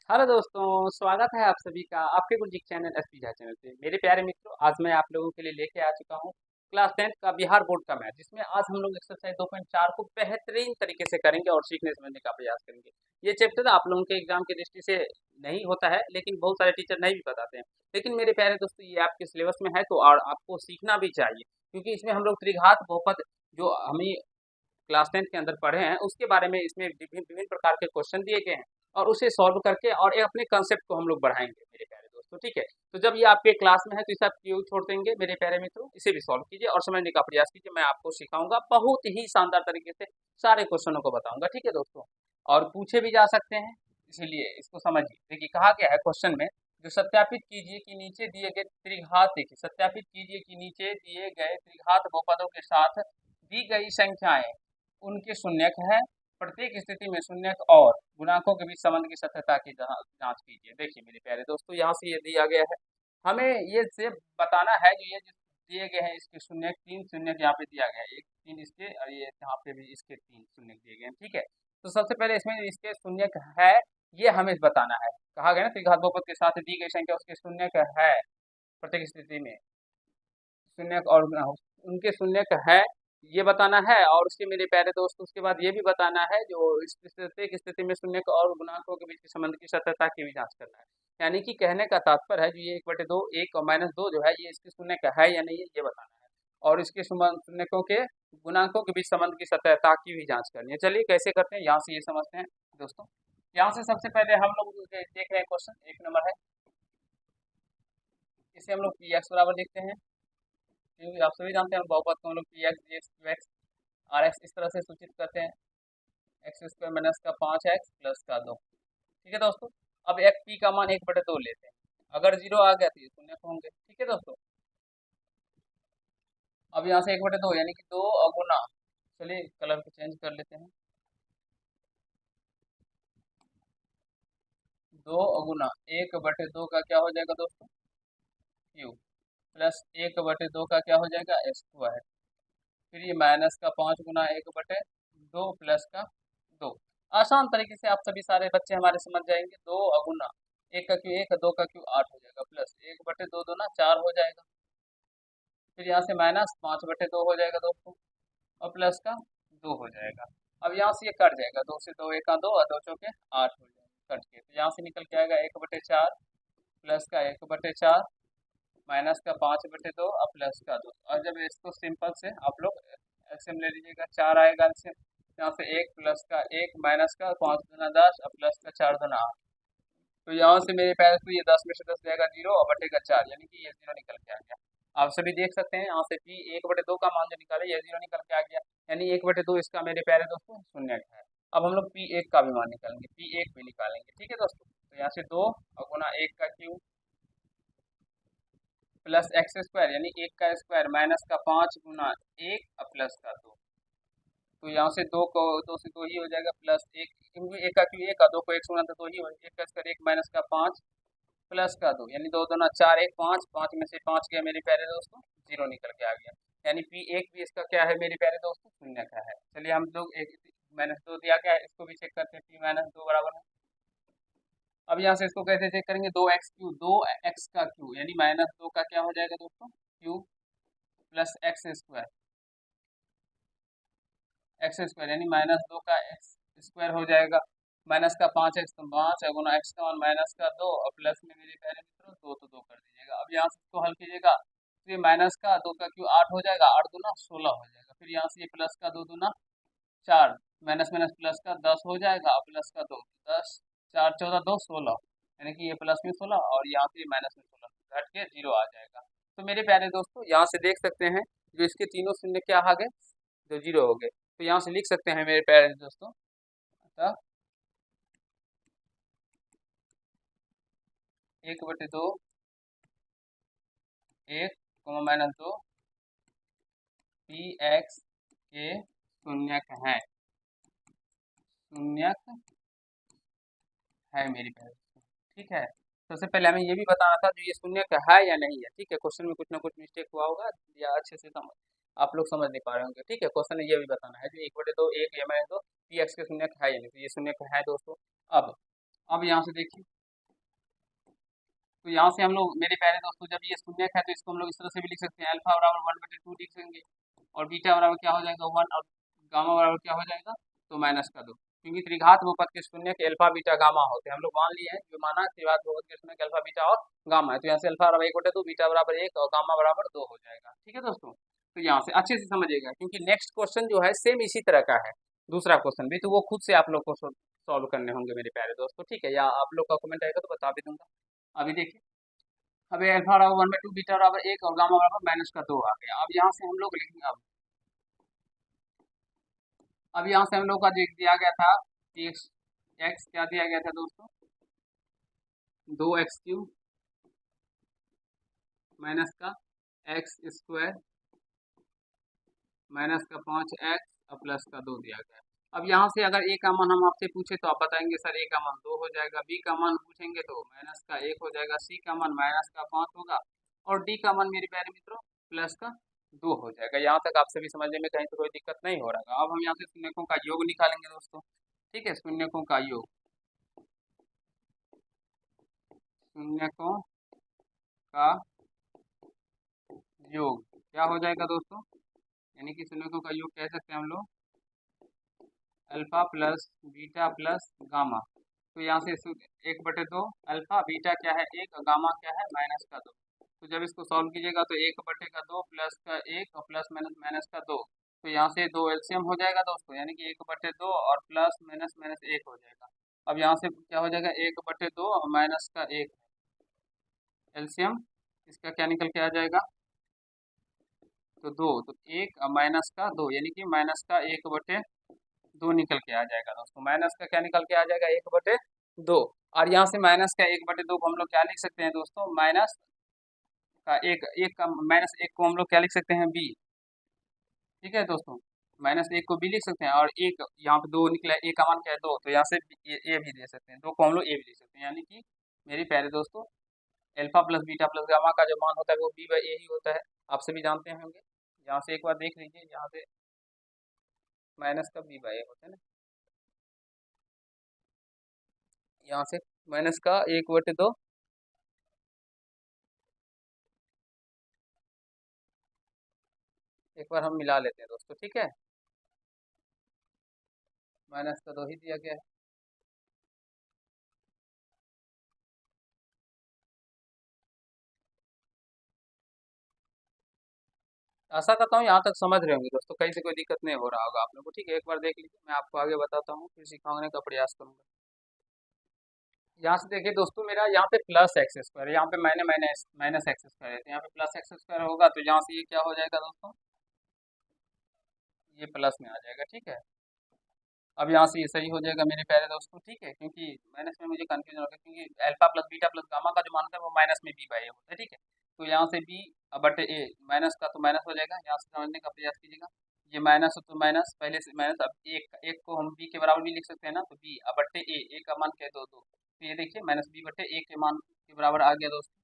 Hello दोस्तों, स्वागत है आप सभी का आपके Gurjeet channel SP Jha channel पे। मेरे प्यारे मित्रों, आज मैं आप लोगों के लिए लेके आ चुका हूँ क्लास 10th का बिहार बोर्ड का मैथ, जिसमें आज हम लोग एक्सरसाइज 2.4 को बेहतरीन तरीके से करेंगे और सीखने समझने का प्रयास करेंगे। ये चैप्टर आप लोगों के एग्जाम की दृष्टि से नहीं होता है, लेकिन बहुत सारे टीचर नहीं भी बताते हैं। लेकिन मेरे प्यारे दोस्तों, ये आपके सिलेबस में है तो और आपको सीखना भी चाहिए, क्योंकि इसमें हम लोग त्रिघात बहुपद जो हमें क्लास 10th के अंदर पढ़े हैं उसके बारे में इसमें विभिन्न विभिन्न प्रकार के क्वेश्चन दिए गए हैं, और उसे सॉल्व करके और एक अपने कंसेप्ट को हम लोग बढ़ाएंगे मेरे प्यारे दोस्तों। ठीक है, तो जब ये आपके क्लास में है तो इसे आप क्यों छोड़ देंगे मेरे प्यारे मित्रों, इसे भी सॉल्व कीजिए और समझने का प्रयास कीजिए। मैं आपको सिखाऊंगा बहुत ही शानदार तरीके से, सारे क्वेश्चनों को बताऊंगा। ठीक है दोस्तों, और पूछे भी जा सकते हैं, इसीलिए इसको समझिए। देखिए कहा गया है क्वेश्चन में, जो सत्यापित कीजिए कि नीचे दिए गए त्रिघात, देखिए सत्यापित कीजिए कि नीचे दिए गए त्रिघात बहुपदों के साथ दी गई संख्याएं उनके शून्यक है। प्रत्येक स्थिति में शून्यक और गुणांकों के बीच संबंध की सत्यता की जांच कीजिए। देखिए मेरे प्यारे दोस्तों, यहाँ से ये दिया गया है, हमें ये से बताना है कि ये जो दिए गए हैं इसके शून्यक, तीन शून्यक यहाँ पे दिया गया है, एक तीन इसके और ये यहाँ पे भी इसके तीन शून्यक दिए गए हैं। ठीक है, तो सबसे पहले इसमें इसके शून्यक है, ये हमें बताना है। कहा गया ना, त्रिघात बहुपद के साथ दी गई संख्या उसके शून्यक है, प्रत्येक स्थिति में शून्यक और उनके शून्यक है, ये बताना है। और उसके मेरे प्यारे दोस्तों, उसके बाद ये भी बताना है जो इस प्रत्येक स्थिति में शून्यक और गुणांकों के बीच के संबंध की सत्यता की भी जांच करना है। यानी कि कहने का तात्पर्य है जो ये 1/2 एक और -2 जो है ये इसके शून्यक है या नहीं है, ये बताना है। और इसके शून्यकों के गुणांकों के बीच संबंध की सत्यता की भी जांच करनी है। चलिए कैसे करते हैं, यहाँ से ये समझते हैं दोस्तों। यहाँ से सबसे पहले हम लोग देख रहे हैं क्वेश्चन, एक नंबर है, इसे हम लोग पी एक्स बराबर लिखते हैं, क्योंकि आप सभी जानते हैं बहुपद को हम लोग P X D X Q X R X इस तरह से सूचित करते हैं। एक्स स्क्वायर माइनस का 5x प्लस का 2। ठीक है दोस्तों, अब एक पी का मान 1/2 लेते हैं, अगर जीरो आ गया तो ये शून्य होंगे। ठीक है दोस्तों, अब यहाँ से 1/2 यानी कि 2 अगुना, चलिए कलर को चेंज कर लेते हैं, 2 अगुना 1/2 का क्या हो जाएगा दोस्तों, क्यू, प्लस 1/2 का क्या हो जाएगा स्क्वायर, फिर ये माइनस का 5 गुना 1/2 प्लस का 2। आसान तरीके से आप सभी सारे बच्चे हमारे समझ जाएंगे। 2 अगुना 1 का क्यू 1, 2 का क्यू 8 हो जाएगा, प्लस 1/2 2 ना 4 हो जाएगा, फिर यहाँ से माइनस 5/2 हो जाएगा दोस्तों, और प्लस का 2 हो जाएगा। अब यहाँ से ये कट जाएगा, 2 से 2 1 2 और 2 चौके 8 हो जाएगा कट के, तो यहाँ से निकल के आएगा 1/4 प्लस का 1/4 माइनस का 5/2 और प्लस का 2। और जब इसको सिंपल से आप लोग एलसीएम ले लीजिएगा, 4 आएगा एलसीएम, यहाँ से 1 प्लस का 1 माइनस का 5 दूना 10 और प्लस का 4 दूना 8। तो यहाँ से मेरे पास तो ये 10 में से 10 जाएगा 0 और बटेगा 4, यानी कि ये 0 निकल के आ गया। आप सभी देख सकते हैं यहाँ से पी 1/2 का मान जो निकाले ये 0 निकल के आ गया, यानी 1/2 इसका मेरे प्यारे दोस्तों शून्य है। अब हम लोग पी 1 का भी मान निकालेंगे, पी 1 भी निकालेंगे। ठीक है दोस्तों, तो यहाँ से 2 और गुना 1 का क्यूब प्लस एक्स स्क्वायर, यानी 1 का स्क्वायर माइनस का 5 गुना 1 और प्लस का 2। तो यहाँ से 2 को 2 से 2 ही हो जाएगा, प्लस 1 क्योंकि 1 का क्यों 1 का 2 को 1 से गुना तो 2 ही हो, 1 का स्क्वायर 1 माइनस का 5 प्लस का 2, यानी 2 दूना 4 1 5, 5 में से 5 गया मेरे प्यारे दोस्तों 0 निकल के आ गया, यानी पी 1 भी इसका क्या है मेरे प्यारे दोस्तों शून्य का है। चलिए हम लोग एक -2 दिया गया है, इसको भी चेक करते हैं, पी -2 बराबर है। अब यहाँ से इसको कैसे चेक करेंगे, 2x क्यू, 2x का क्यू यानी -2 का क्या हो जाएगा दोस्तों Q plus x square, x square यानी -2 का एक्स स्क्वायर हो जाएगा, माइनस का 5x तो 5 है गुना एक्स का मान माइनस का 2 और प्लस में मेरे प्यारे मित्रों 2 तो 2 कर दीजिएगा। अब यहाँ से इसको हल कीजिएगा तो ये माइनस का 2 का क्यू 8 हो जाएगा, 8 दूना 16 हो जाएगा, फिर यहाँ से ये प्लस का 2 दूना 4, माइनस माइनस प्लस का 10 हो जाएगा और प्लस का 2 10 4 14 2 16, यानी कि ये प्लस में 16 और यहाँ से माइनस में 16 घट के 0 आ जाएगा। तो मेरे प्यारे दोस्तों यहाँ से देख सकते हैं जो इसके तीनों शून्य क्या आ गए, जो 0 हो गए। तो यहाँ से लिख सकते हैं मेरे प्यारे दोस्तों, अतः 1/2 1 -2 पी एक्स के शून्यक हैं, शून्यक है मेरी प्यारे दोस्तों। ठीक है, सबसे पहले हमें ये भी बताना था जो ये शून्यक है या नहीं है। ठीक है, क्वेश्चन में कुछ ना कुछ मिस्टेक हुआ होगा या अच्छे से समझ आप लोग समझ नहीं पा रहे होंगे। ठीक है, क्वेश्चन में ये भी बताना है जो 1/2 1 या -2 पी एक्स के शून्यक है या नहीं, तो ये शून्यक है दोस्तों। अब यहाँ से देखिए तो यहाँ से हम लोग मेरे प्यारे दोस्तों जब ये शून्य है तो इसको हम लोग इस तरह से भी लिख सकते हैं, अल्फा बराबर 1/2 लिखेंगे और बीटा बराबर क्या हो जाएगा 1 और गामा बराबर क्या हो जाएगा तो -2, क्योंकि त्रिघात बहुपद के शून्य के अल्फा बीटा गामा होते हैं। हम लोग मान लिए हैं जो माना त्रिघात बहुपद के शून्य के अल्फा बीटा और गामा है, तो यहाँ से अल्फा बराबर 1/2, बीटा बराबर 1 और गामा बराबर 2 हो जाएगा। ठीक है दोस्तों, तो यहाँ से अच्छे से समझिएगा क्योंकि नेक्स्ट क्वेश्चन जो है सेम इसी तरह का है, दूसरा क्वेश्चन भी, तो वो खुद से आप लोग को सॉल्व करने होंगे मेरे प्यारे दोस्तों। ठीक है, या आप लोग का कमेंट आएगा तो बता भी दूंगा। अभी देखिए, अब ये अल्फा बराबर 1/2, बीटा बराबर 1 और गामा बराबर -2 आ गया। अब यहाँ से हम लोग लिखेंगे, अब यहाँ से हम लोग का जो दिया गया था एक्स, एक्स क्या दिया गया था दोस्तों 2x³ माइनस का x² माइनस का 5x और प्लस का 2 दिया गया है। अब यहाँ से अगर a का मान हम आपसे पूछे तो आप बताएंगे सर a का मान 2 हो जाएगा, b का मान पूछेंगे तो -1 हो जाएगा, c का मान -5 होगा और d का मान मेरे प्यारे मित्रों +2 हो जाएगा। यहाँ तक आप सभी समझने में कहीं तो कोई दिक्कत नहीं हो रहा। अब हम यहाँ से शून्यकों का योग निकालेंगे दोस्तों। ठीक है, शून्यकों का योग, शून्यकों का योग क्या हो जाएगा दोस्तों, यानी कि शून्यकों का योग कह सकते हैं हम लोग alpha plus beta plus gamma. तो यहाँ से 1/2 अल्फा, बीटा क्या है 1 और गामा क्या है -2। तो जब इसको सॉल्व कीजिएगा तो 1/2 प्लस का 1 और प्लस -2। तो यहाँ से 2 एलसीएम हो जाएगा दोस्तों, यानी कि 1/2 और प्लस -1 हो जाएगा। अब यहाँ से क्या हो जाएगा 1/2 और माइनस का 1 एलसीएम, इसका क्या निकल के आ जाएगा तो 2, तो 1 और माइनस का 2 यानी कि -1/2 निकल के आ जाएगा दोस्तों। माइनस का क्या निकल के आ जाएगा 1/2, और यहाँ से माइनस का 1/2 को हम लोग क्या लिख सकते हैं दोस्तों, माइनस का एक का -1 को हम लोग क्या लिख सकते हैं b। ठीक है दोस्तों, -1 को b लिख सकते हैं और एक यहाँ पे 2 निकला है, a का मान क्या है 2, तो यहाँ से a भी दे सकते हैं, 2 को हम लोग a भी लिख सकते हैं, यानी कि मेरे प्यारे दोस्तों alpha plus beta plus gamma का जो मान होता है वो b/a ही होता है, आप सभी जानते होंगे। यहाँ से एक बार देख लीजिए, यहाँ से माइनस का b/a होता है ना, यहाँ से माइनस का 1/2 एक बार हम मिला लेते हैं दोस्तों। ठीक है, -2 ही दिया गया है। आशा करता हूँ यहाँ तक समझ रहे होंगे दोस्तों, कहीं से कोई दिक्कत नहीं हो रहा होगा आप लोगों को। ठीक है, एक बार देख लीजिए, मैं आपको आगे बताता हूँ, फिर सिखाने का प्रयास करूँगा। यहाँ से देखिए दोस्तों, मेरा यहाँ पे +x², यहाँ पे मैंने -x² है, तो यहाँ पे +x² होगा, तो यहाँ से ये क्या हो जाएगा दोस्तों, ये प्लस में आ जाएगा। ठीक है, अब यहाँ से ये सही हो जाएगा मेरे प्यारे दोस्तों। ठीक है, क्योंकि माइनस में मुझे कंफ्यूजन होगा, क्योंकि alpha plus beta plus gamma का जो मान होता है वो माइनस में b/a होता है। ठीक है, तो यहाँ से b/a माइनस का तो माइनस हो जाएगा, यहाँ से समझने का प्रयास कीजिएगा, ये माइनस हो तो माइनस, पहले से माइनस, अब एक को हम b के बराबर भी लिख सकते हैं ना, तो b/a, का मान क्या है 2, तो ये देखिए -b/a के मान के बराबर आ गया दोस्तों,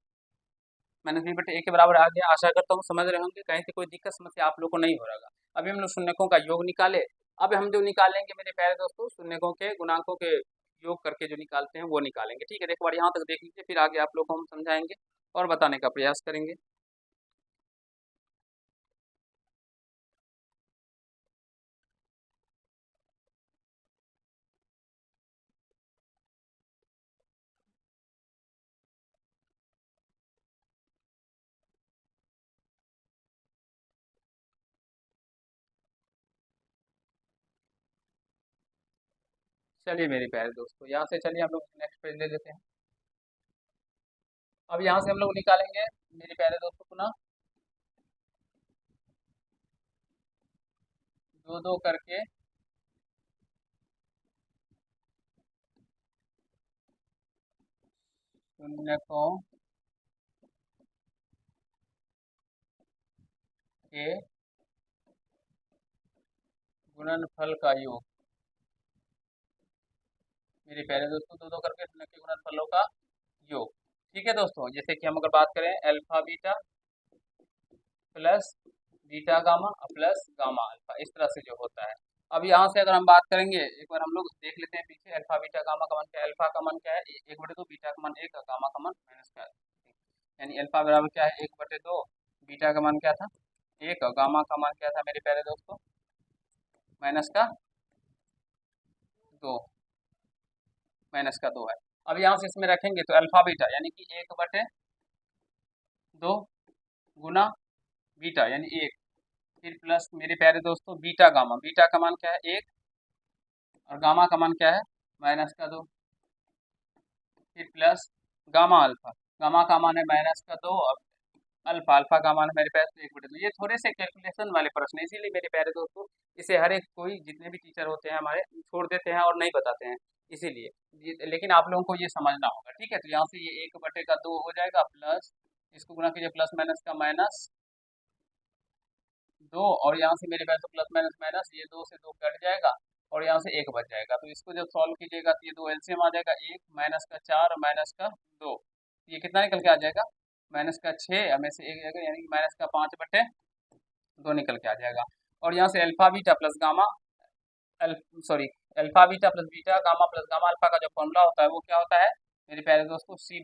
-b/a के बराबर आ गया। आशा करता हूँ समझ रहे होंगे, कहीं से कोई दिक्कत समस्या आप लोग को नहीं हो रहा। अभी हम लोग शून्यकों का योग निकाले, अब हम जो निकालेंगे मेरे प्यारे दोस्तों शून्यकों के गुणांकों के योग करके जो निकालते हैं वो निकालेंगे। ठीक है, एक बार यहाँ तक देख लीजिए, फिर आगे आप लोग को हम समझाएंगे और बताने का प्रयास करेंगे। चलिए मेरे प्यारे दोस्तों, यहाँ से चलिए हम लोग नेक्स्ट पेज ले लेते हैं। अब यहाँ से हम लोग निकालेंगे मेरे प्यारे दोस्तों पुनः 2 करके शून्यकों के गुणनफल का योग। मेरे प्यारे दोस्तों 2 करके शून्य के गुणनफलों का योग। ठीक है दोस्तों, जैसे कि हम अगर बात करें alpha beta plus beta gamma plus gamma alpha, इस तरह से जो होता है। अब यहाँ से अगर हम बात करेंगे, एक बार हम लोग देख लेते हैं पीछे, अल्फा बीटा गामा का मान क्या है, अल्फा का मान क्या है 1/2, बीटा का मान 1 और गामा का मान -2। यानी अल्फा बराबर क्या है 1/2, बीटा का मान क्या था 1 और गामा का मान क्या था मेरे प्यारे दोस्तों -2, -2 है। अब यहाँ से इसमें रखेंगे तो अल्फा बीटा यानी कि 1/2 गुना बीटा यानी 1, फिर प्लस मेरे प्यारे दोस्तों बीटा गामा, बीटा का मान क्या है 1 और गामा का मान क्या है -2, फिर प्लस गामा अल्फा, गामा का मान है -2 और अल्फा, अल्फा का मान है मेरे पास 1/2। ये थोड़े से कैलकुलेशन वाले प्रश्न है, इसीलिए मेरे प्यारे दोस्तों इसे हर एक कोई जितने भी टीचर होते हैं हमारे छोड़ देते हैं और नहीं बताते हैं, इसीलिए लेकिन आप लोगों को ये समझना होगा, ठीक है। तो यहाँ से ये 1/2 हो जाएगा, प्लस इसको गुना कीजिए प्लस माइनस का -2 और यहाँ से मेरे पास तो प्लस माइनस माइनस, ये 2 से 2 कट जाएगा और यहाँ से 1 बच जाएगा। तो इसको जब सॉल्व कीजिएगा तो ये 2 एलसीएम आ जाएगा, 1 -4 और -2, ये कितना निकल के आ जाएगा -6 में से 1 जाएगा यानी कि -5/2 निकल के आ जाएगा। और यहाँ से alpha beta plus gamma sorry alpha beta plus beta gamma plus gamma alpha का जो फॉर्मूला होता है वो क्या होता है मेरे प्यारे दोस्तों C/A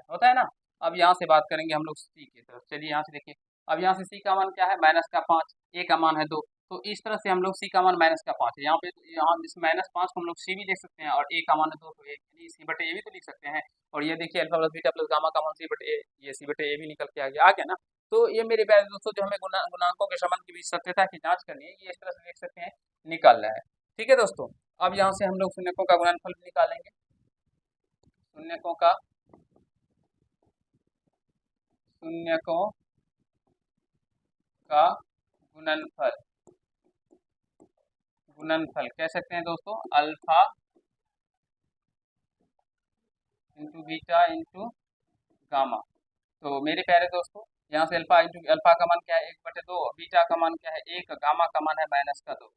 होता है ना। अब यहाँ से बात करेंगे हम लोग सी की तरफ, चलिए यहाँ से देखिए। अब यहाँ से सी का मान क्या है -5, ए का मान है 2, तो इस तरह से हम लोग सी का मान -5 है, यहाँ पे यहाँ इस -5 को हम लोग सी भी लिख सकते हैं और ए का मान है 2 तो C/A भी तो लिख सकते हैं। और ये देखिए alpha plus beta plus gamma का मान C/A, ये C/A भी निकल के आ गया ना। तो ये मेरे प्यारे दोस्तों जो हमें गुणांकों के संबंध की बीच सत्यता की जांच करनी है, ये इस तरह से देख सकते हैं निकल रहा है, ठीक है दोस्तों। अब यहाँ से हम लोग शून्यकों का गुणनफल भी निकालेंगे, शून्यकों का गुणनफल कह सकते हैं दोस्तों alpha into beta into gamma. तो मेरे प्यारे दोस्तों यहाँ से अल्फा का मान क्या है 1/2, बीटा का मान क्या है 1, गामा का मान है -2,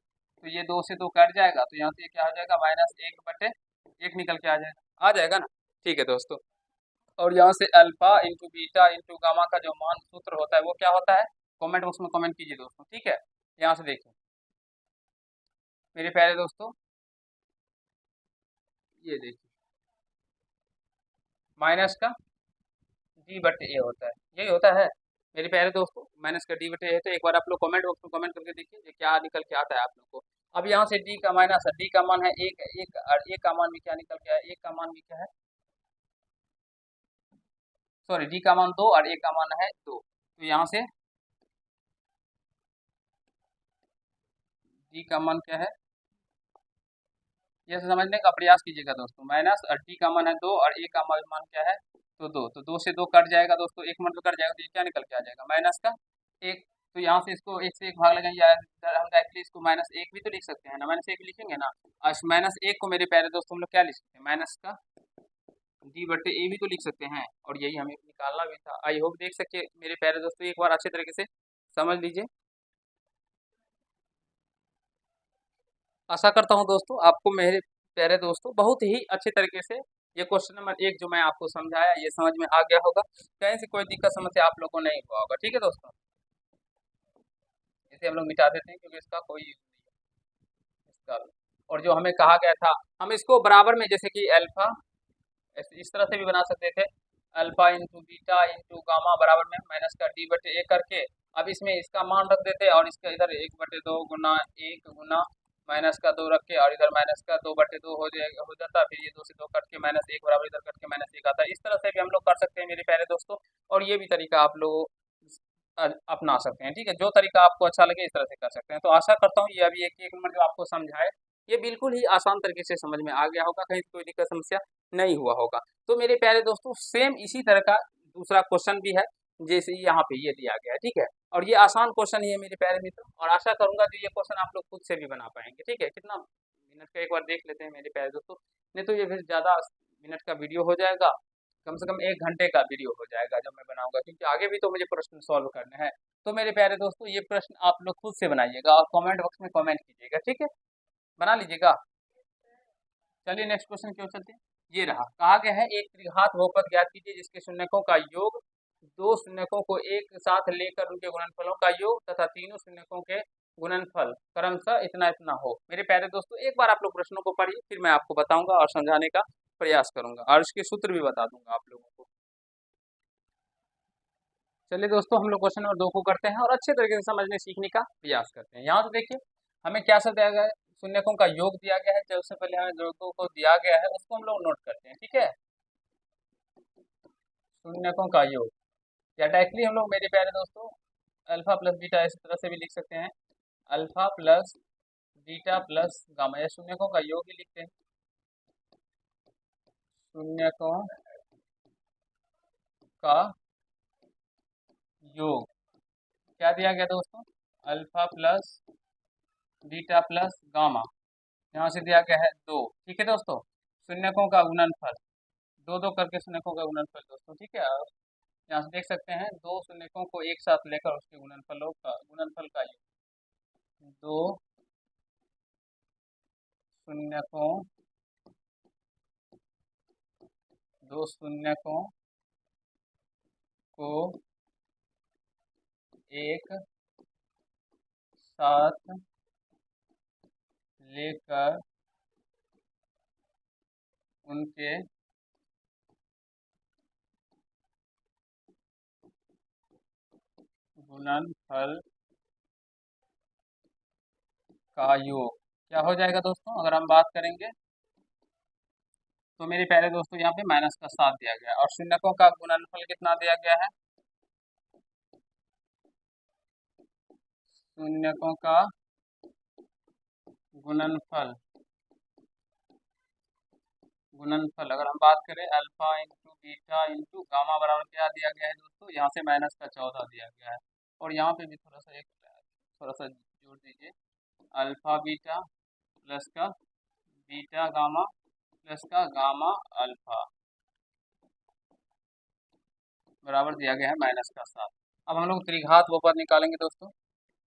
तो ये 2 से 2 कट जाएगा तो यहाँ से क्या हो जाएगा -1/1 निकल के आ जाएगा ना, ठीक है दोस्तों। और यहाँ से alpha into beta into gamma का जो मान सूत्र होता है वो क्या होता है, कमेंट बॉक्स में कमेंट कीजिए दोस्तों, ठीक है। यहाँ से देखिए मेरे प्यारे दोस्तों, ये देखिए माइनस का D/A होता है, यही होता है मेरे प्यारे दोस्तों, माइनस का D/A है। तो एक बार आप लोग कमेंट बॉक्स में कमेंट करके देखिए ये क्या निकल के आता है आप लोग को। अब यहाँ से डी का माइनस है, डी का मान है 1 और ए का मान भी क्या निकल के आया, एक का मान भी क्या है सॉरी डी का मान 2 और ए का मान है 2, तो यहाँ से डी का मान क्या है ये समझने का प्रयास कीजिएगा दोस्तों, माइनस और डी का मान है 2 और ए का मान क्या है तो 2, तो 2 से 2 कट जाएगा दोस्तों, एक मतलब कट जाएगा तो ये क्या निकल के आ जाएगा -1। तो यहाँ से इसको 1 से 1 भाग लगाएंगे या हम डायरेक्टली इसको -1 भी तो लिख सकते हैं ना, -1 लिखेंगे ना। और -1 को मेरे प्यारे दोस्तों हम लोग क्या लिख सकते हैं माइनस का D/A भी तो लिख सकते हैं, और यही हमें निकालना भी था। आई होप देख सके मेरे प्यारे दोस्तों, एक बार अच्छे तरीके से समझ लीजिए। आशा करता हूँ दोस्तों आपको मेरे प्यारे दोस्तों बहुत ही अच्छे तरीके से ये क्वेश्चन नंबर 1 जो मैं आपको समझाया ये समझ में आ गया होगा, कहीं से कोई दिक्कत समस्या आप लोगों को नहीं हुआ होगा, ठीक है दोस्तों। इसे हम लोग मिटा देते हैं क्योंकि इसका कोई यूज नहीं है इसका। और जो हमें कहा गया था हम इसको बराबर में जैसे कि अल्फा इस तरह से भी बना सकते थे, alpha into beta into gamma बराबर में माइनस का D/A करके अब इसमें इसका मान रख देते और इसका इधर 1/2 गुना 1 गुना -2 रख के और इधर -2/2 हो जाता, फिर ये 2 से 2 कट के -1 बराबर इधर कट के -1 आता है। इस तरह से भी हम लोग कर सकते हैं मेरे प्यारे दोस्तों, और ये भी तरीका आप लोग अपना सकते हैं, ठीक है। जो तरीका आपको अच्छा लगे इस तरह से कर सकते हैं। तो आशा करता हूँ ये अभी एक नंबर जो आपको समझाए ये बिल्कुल ही आसान तरीके से समझ में आ गया होगा, कहीं कोई दिक्कत समस्या नहीं हुआ होगा। तो मेरे प्यारे दोस्तों सेम इसी तरह का दूसरा क्वेश्चन भी है जैसे यहाँ पे ये दिया गया है, ठीक है। और ये आसान क्वेश्चन ही है मेरे प्यारे मित्र, और आशा करूंगा कि ये क्वेश्चन आप लोग खुद से भी बना पाएंगे, ठीक है। कितना मिनट का एक बार देख लेते हैं मेरे प्यारे दोस्तों, नहीं तो ये फिर ज़्यादा मिनट का वीडियो हो जाएगा, कम से कम 1 घंटे का वीडियो हो जाएगा जब मैं बनाऊंगा, क्योंकि आगे भी तो मुझे प्रश्न सॉल्व करने हैं। तो मेरे प्यारे दोस्तों ये प्रश्न आप लोग खुद से बनाइएगा और कमेंट बॉक्स में कमेंट कीजिएगा, ठीक है, बना लीजिएगा। चलिए नेक्स्ट क्वेश्चन क्यों चलते हैं, ये रहा। कहा गया है एक त्रिघात बहुपद ज्ञात कीजिए जिसके शून्यकों का योग दो शून्यकों को एक साथ लेकर उनके गुणनफलों का योग तथा तीनों शून्यकों के गुणनफल क्रमशः इतना इतना हो। मेरे प्यारे दोस्तों एक बार आप लोग प्रश्नों को पढ़िए, फिर मैं आपको बताऊंगा और समझाने का प्रयास करूंगा और इसके सूत्र भी बता दूंगा आप लोगों को। चलिए दोस्तों, हम लोग क्वेश्चन नंबर 2 को करते हैं और अच्छे तरीके से समझने सीखने का प्रयास करते हैं। यहाँ से देखिए, हमें क्या सब दिया गया है, शून्यकों का योग दिया गया है। जो सबसे पहले हमें जो को दिया गया है उसको हम लोग नोट करते हैं, ठीक है। शून्यकों का योग, या डायरेक्टली हम लोग मेरे प्यारे दोस्तों अल्फा प्लस बीटा इस तरह से भी लिख सकते हैं, alpha plus beta plus gamma, या शून्यकों का योग ही लिखते हैं। शून्यकों का योग क्या दिया गया दोस्तों, alpha plus beta plus gamma, यहाँ से दिया गया है 2, ठीक है दोस्तों। शून्यकों का गुणनफल, दो दो करके शून्यकों का गुणनफल दोस्तों, ठीक है। और यहाँ से देख सकते हैं दो शून्यकों को एक साथ लेकर उसके गुणनफल का योग, दो शून्यकों दो शून्यकों को एक साथ लेकर उनके गुणनफल का योग क्या हो जाएगा दोस्तों। अगर हम बात करेंगे तो मेरे प्यारे दोस्तों यहाँ पे माइनस का 7 दिया गया है और शून्यकों का गुणनफल कितना दिया गया है, शून्यकों का गुणनफल गुणनफल अगर हम बात करें alpha into beta into gamma बराबर क्या दिया गया है दोस्तों, यहाँ से माइनस का 14 दिया गया है। और यहाँ पे भी थोड़ा सा जोड़ दीजिए, अल्फा बीटा प्लस का बीटा गामा प्लस का गामा अल्फा बराबर दिया गया है माइनस का 7। अब हम लोग त्रिघात बहुपद निकालेंगे दोस्तों।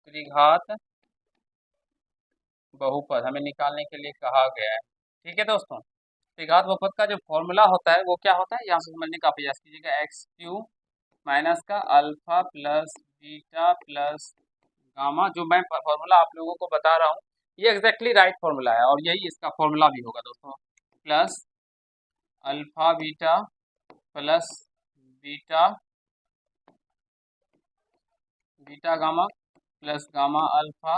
त्रिघात बहुपद हमें निकालने के लिए कहा गया है, ठीक है दोस्तों। त्रिघात बहुपद का जो फॉर्मूला होता है वो क्या होता है, यहाँ से समझने का प्रयास कीजिएगा। एक्स क्यूब माइनस का alpha plus beta plus gamma, जो मैं फॉर्मूला आप लोगों को बता रहा हूँ ये एग्जैक्टली राइट फॉर्मूला है और यही इसका फॉर्मूला भी होगा दोस्तों। Plus alpha beta plus beta beta gamma plus gamma alpha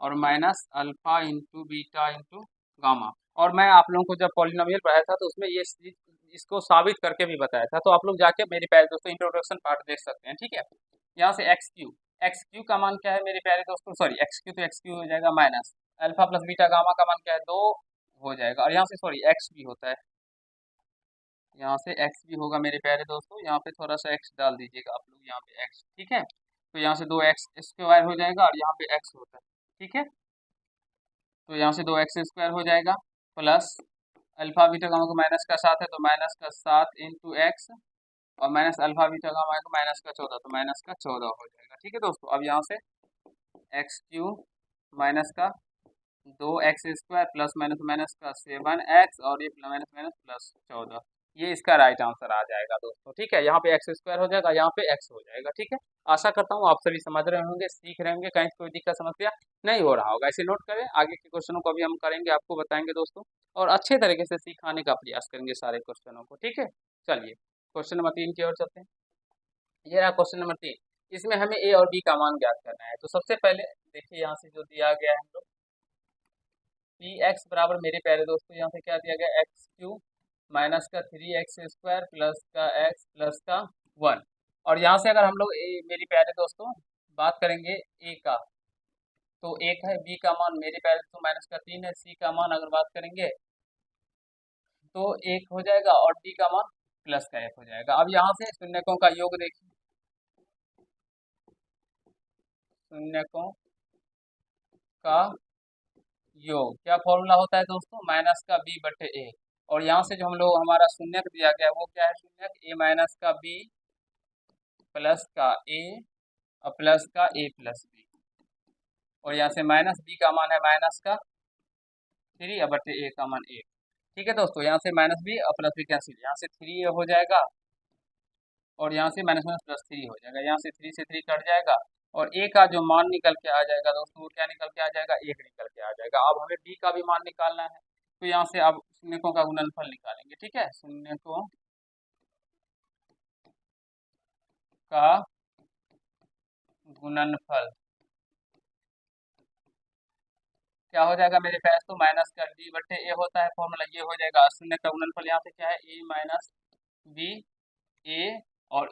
और minus alpha into beta into gamma. और मैं आप लोगों को जब पॉलिनोमियल पढ़ाया था तो उसमें ये इसको साबित करके भी बताया था, तो आप लोग जाके मेरे प्यारे दोस्तों इंट्रोडक्शन पार्ट देख सकते हैं, ठीक है। यहाँ से एक्स क्यू का मान क्या है मेरे प्यारे दोस्तों, सॉरी एक्स क्यू तो एक्स क्यू हो जाएगा, minus alpha plus beta gamma का मान क्या है 2 हो जाएगा। और यहाँ से सॉरी एक्स भी होता है, यहाँ से एक्स भी होगा मेरे प्यारे दोस्तों, यहाँ पे थोड़ा सा एक्स डाल दीजिएगा आप लोग, यहाँ पे एक्स, ठीक है। तो यहाँ से 2x² हो जाएगा और यहाँ पे एक्स होता है, ठीक है। तो यहाँ से 2x² हो जाएगा प्लस अल्फा बीटा गामा को माइनस का 7 है तो माइनस का 7 इंटू एक्स और माइनस अल्फा बीटा गामा है तो माइनस का 14 तो माइनस का 14 हो जाएगा, ठीक है दोस्तों। अब यहाँ से एक्स क्यूब माइनस का 2x² प्लस माइनस माइनस का 7x और ये माइनस माइनस प्लस 14, ये इसका राइट आंसर आ जाएगा दोस्तों, ठीक है। यहाँ पे x² हो जाएगा, यहाँ पे x हो जाएगा, ठीक है। आशा करता हूँ आप सभी समझ रहे होंगे, सीख रहे होंगे, कहीं कोई दिक्कत समस्या नहीं हो रहा होगा। इसे नोट करें, आगे के क्वेश्चनों को भी हम करेंगे, आपको बताएंगे दोस्तों, और अच्छे तरीके से सिखाने का प्रयास करेंगे सारे क्वेश्चनों को, ठीक है। चलिए क्वेश्चन नंबर 3 की ओर चलते हैं। ये रहा क्वेश्चन नंबर 3, इसमें हमें ए और बी का मान ज्ञात करना है। तो सबसे पहले देखिए यहाँ से जो दिया गया है हम लोग पी एक्स बराबर मेरे प्यारे दोस्तों यहाँ से क्या दिया गया, एक्स क्यूब माइनस का 3x² प्लस का x प्लस का 1। और यहाँ से अगर हम लोग मेरे प्यारे दोस्तों बात करेंगे ए का, तो एक है, बी का मान मेरे प्यारे दोस्तों माइनस का 3 है, सी का मान अगर बात करेंगे तो 1 हो जाएगा और डी का मान प्लस का 1 हो जाएगा। अब यहाँ से शून्यकों का योग देखिए, शून्यकों का योग क्या फॉर्मूला होता है दोस्तों, माइनस का बी बटे ए। और यहाँ से जो हम लोग हमारा शून्यक दिया गया वो क्या है, शून्यक ए माइनस का बी प्लस का ए और प्लस का ए प्लस बी। और यहाँ से माइनस बी का मान है माइनस का 3 बटे ए का मान 1, ठीक है दोस्तों। यहाँ से माइनस बी और प्लस बी कैंसिल, यहाँ से 3 हो जाएगा और यहाँ से माइनस माइनस प्लस 3 हो जाएगा, यहाँ से 3 से 3 कट जाएगा और ए का जो मान निकल के आ जाएगा दोस्तों वो क्या निकल के आ जाएगा, 1 निकल के आ जाएगा। अब हमें बी का भी मान निकालना है, तो यहाँ से अब शून्यकों का गुणनफल निकालेंगे, ठीक है। शून्यकों का गुणनफल क्या हो जाएगा मेरे पास, तो माइनस का डी बटे ए होता है फॉर्मूला, ये हो जाएगा शून्य का गुणनफल, यहाँ से क्या है ए माइनस बी, ए और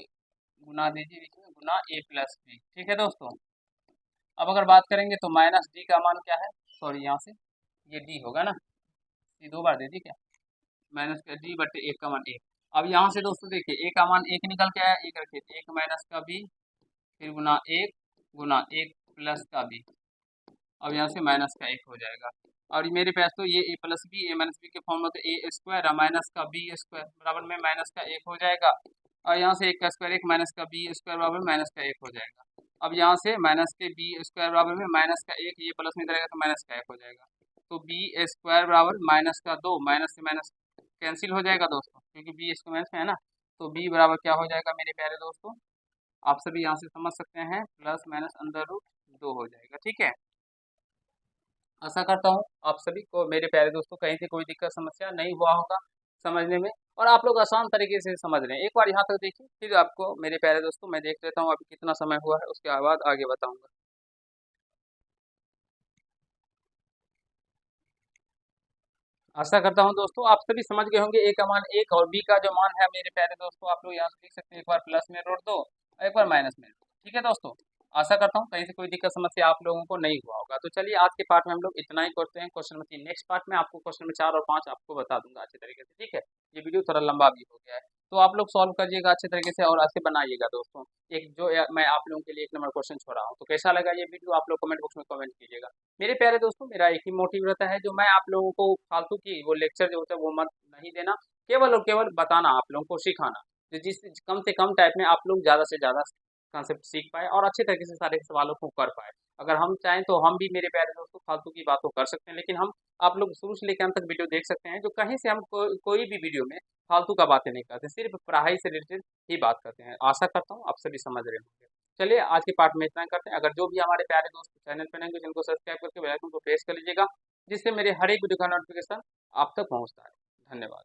गुना दीजिए बीच में, गुना ए प्लस बी। ठीक है दोस्तों, अब अगर बात करेंगे तो माइनस डी का मान क्या है, सॉरी यहाँ से ये डी होगा ना, ये दो बार दे दी क्या, माइनस का डी बटे एक का मान एक। अब यहाँ से दोस्तों देखिए ए का मान एक निकल के आया, एक रखिए, एक माइनस का बी फिर गुना एक प्लस का बी, अब यहाँ से माइनस का एक हो जाएगा। और ये मेरे पास तो ये ए प्लस बी ए माइनस बी के फॉर्म में, तो ए स्क्वायर माइनस का बी स्क्वायर बराबर में माइनस का एक हो जाएगा, और यहाँ से एक का स्क्वायर एक माइनस का बी स्क्वायर बराबर में माइनस का एक हो जाएगा। अब यहाँ से माइनस के बी स्क्वायर बराबर में माइनस का एक, ये प्लस में इधर आएगा तो माइनस का एक हो जाएगा, तो बी स्क्वायर बराबर माइनस का दो, माइनस से माइनस कैंसिल हो जाएगा दोस्तों, क्योंकि बी स्क्वायर माइनस में है ना, तो बी बराबर क्या हो जाएगा मेरे प्यारे दोस्तों, आप सभी यहाँ से समझ सकते हैं, प्लस माइनस अंडर रूट दो हो जाएगा। ठीक है, आशा करता हूँ आप सभी को मेरे प्यारे दोस्तों कहीं से कोई दिक्कत समस्या नहीं हुआ होगा समझने में, और आप लोग आसान तरीके से समझ रहे हैं। एक बार यहाँ तक देखिए, फिर आपको मेरे प्यारे दोस्तों मैं देख लेता हूँ अभी कितना समय हुआ है, उसके बाद आगे बताऊंगा। आशा करता हूँ दोस्तों आप सभी समझ गए होंगे, ए का मान एक और बी का जो मान है मेरे प्यारे दोस्तों, आप लोग यहाँ से देख सकते हैं, एक बार प्लस में जोड़ दो और एक बार माइनस में जोड़ दो। ठीक है दोस्तों, आशा करता हूँ कहीं से कोई दिक्कत समस्या आप लोगों को नहीं हुआ होगा। तो चलिए आज के पार्ट में हम लोग इतना ही करते हैं, क्वेश्चन नंबर 3 नेक्स्ट पार्ट में आपको क्वेश्चन नंबर 4 और 5 आपको बता दूंगा अच्छे तरीके से। ठीक है, ये वीडियो थोड़ा लंबा भी हो गया है, तो आप लोग सॉल्व करिएगा अच्छे तरीके से और ऐसे बनाइएगा दोस्तों। एक जो मैं आप लोगों के लिए एक नंबर क्वेश्चन छोड़ा हूँ, तो कैसा लगा ये वीडियो आप लोग कमेंट बॉक्स में कमेंट कीजिएगा। मेरे प्यारे दोस्तों मेरा एक ही मोटिव रहता है, जो मैं आप लोगों को फालतू की वो लेक्चर जो होता है वो मत नहीं देना, केवल और केवल बताना, आप लोगों को सिखाना, जो जिस कम से कम टाइम में आप लोग ज़्यादा से ज़्यादा कॉन्सेप्ट सीख पाए और अच्छे तरीके से सारे सवालों को कर पाए। अगर हम चाहें तो हम भी मेरे प्यारे दोस्तों फालतू की बातों कर सकते हैं, लेकिन हम आप लोग शुरू से लेकर अंत तक वीडियो देख सकते हैं, जो कहीं से हम कोई भी वीडियो में फालतू का बातें नहीं करते, सिर्फ पढ़ाई से रिलेटेड ही बात करते हैं। आशा करता हूँ आप सभी समझ रहे होंगे। चलिए आज के पार्ट में इतना ही करते हैं। अगर जो भी हमारे प्यारे दोस्त चैनल पर रहेंगे, जिनको सब्सक्राइब करके बेल आइकन को प्रेस कर लीजिएगा, जिससे मेरे हर एक वीडियो का नोटिफिकेशन आप तक पहुँचता है। धन्यवाद।